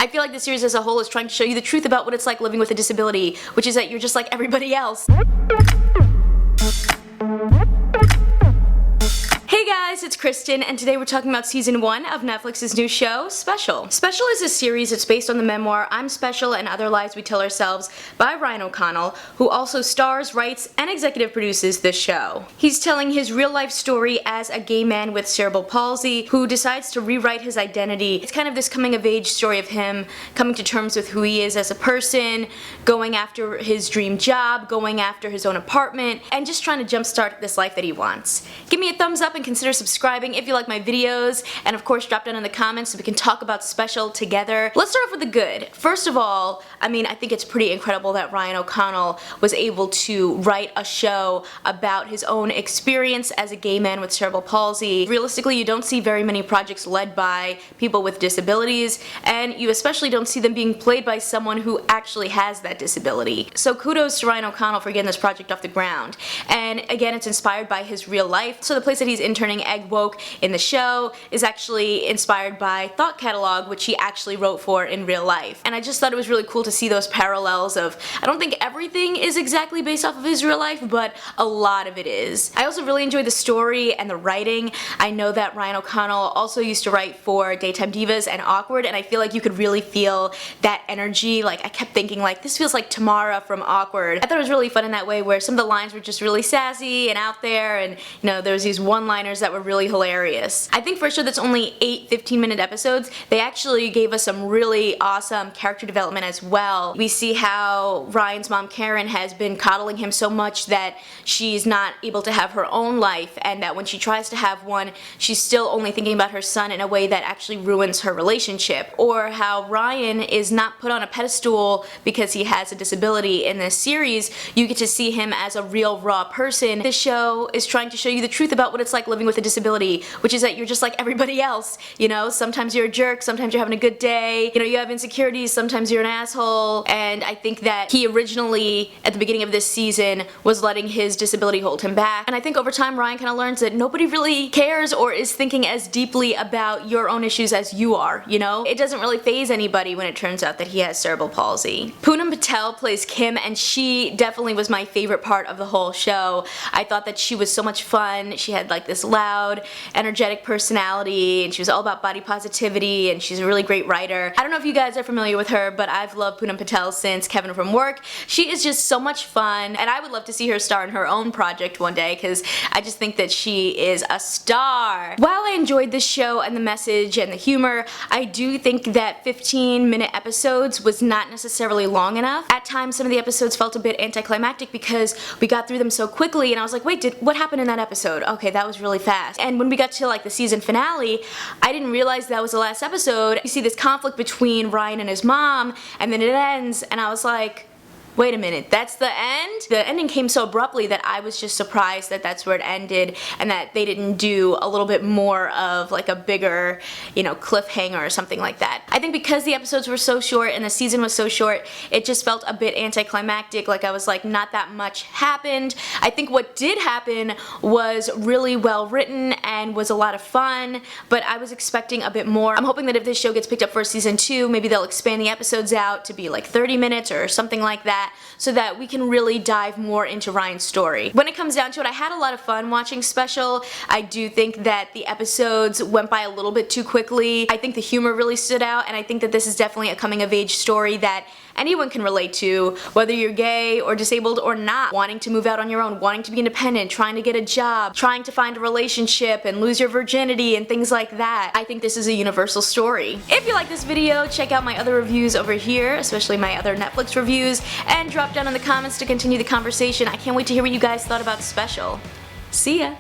I feel like the series as a whole is trying to show you the truth about what it's like living with a disability, which is that you're just like everybody else. Hey guys, it's Kristen, and today we're talking about season 1 of Netflix's new show, Special. Special is a series that's based on the memoir I'm Special and Other Lies We Tell Ourselves by Ryan O'Connell, who also stars, writes, and executive produces this show. He's telling his real-life story as a gay man with cerebral palsy who decides to rewrite his identity. It's kind of this coming-of-age story of him coming to terms with who he is as a person, going after his dream job, going after his own apartment, and just trying to jumpstart this life that he wants. Give me a thumbs up and consider subscribing if you like my videos, and of course drop down in the comments so we can talk about Special together. Let's start off with the good. First of all, I think it's pretty incredible that Ryan O'Connell was able to write a show about his own experience as a gay man with cerebral palsy. Realistically, you don't see very many projects led by people with disabilities, and you especially don't see them being played by someone who actually has that disability. So kudos to Ryan O'Connell for getting this project off the ground. And again, it's inspired by his real life. So the place that he's interning Egg Woke in the show is actually inspired by Thought Catalog, which he actually wrote for in real life. And I just thought it was really cool to see those parallels of, I don't think everything is exactly based off of his real life, but a lot of it is. I also really enjoyed the story and the writing. I know that Ryan O'Connell also used to write for Daytime Divas and Awkward, and I feel like you could really feel that energy. Like, I kept thinking, like, this feels like Tamara from Awkward. I thought it was really fun in that way where some of the lines were just really sassy and out there, and there was these one-liners that were really hilarious. I think for a show that's only 8 15-minute episodes, they actually gave us some really awesome character development as well. We see how Ryan's mom Karen has been coddling him so much that she's not able to have her own life, and that when she tries to have one, she's still only thinking about her son in a way that actually ruins her relationship. Or how Ryan is not put on a pedestal because he has a disability. In this series, you get to see him as a real raw person. This show is trying to show you the truth about what it's like living with a disability, which is that you're just like everybody else. Sometimes you're a jerk, sometimes you're having a good day, you have insecurities, sometimes you're an asshole. And I think that he originally, at the beginning of this season, was letting his disability hold him back. And I think over time Ryan kind of learns that nobody really cares or is thinking as deeply about your own issues as you are, It doesn't really faze anybody when it turns out that he has cerebral palsy. Poonam Patel plays Kim, and she definitely was my favorite part of the whole show. I thought that she was so much fun. She had like this loud, energetic personality, and she was all about body positivity, and she's a really great writer. I don't know if you guys are familiar with her, but I've loved Poonam Patel since Kevin from Work. She is just so much fun, and I would love to see her star in her own project one day because I just think that she is a star. While I enjoyed this show and the message and the humor, I do think that 15-minute episodes was not necessarily long enough. At times, some of the episodes felt a bit anticlimactic because we got through them so quickly, and I was like, wait, what happened in that episode? Okay, that was really fast. And when we got to like the season finale, I didn't realize that was the last episode. You see this conflict between Ryan and his mom, and then it ends, and I was like, wait a minute, that's the end? The ending came so abruptly that I was just surprised that that's where it ended and that they didn't do a little bit more of like a bigger, cliffhanger or something like that. I think because the episodes were so short and the season was so short, it just felt a bit anticlimactic. Like I was like, not that much happened. I think what did happen was really well written and was a lot of fun, but I was expecting a bit more. I'm hoping that if this show gets picked up for season 2, maybe they'll expand the episodes out to be like 30 minutes or something like that, so that we can really dive more into Ryan's story. When it comes down to it, I had a lot of fun watching Special. I do think that the episodes went by a little bit too quickly. I think the humor really stood out, and I think that this is definitely a coming-of-age story that anyone can relate to, whether you're gay or disabled or not. Wanting to move out on your own, wanting to be independent, trying to get a job, trying to find a relationship and lose your virginity and things like that. I think this is a universal story. If you like this video, check out my other reviews over here, especially my other Netflix reviews, and drop down in the comments to continue the conversation. I can't wait to hear what you guys thought about Special. See ya!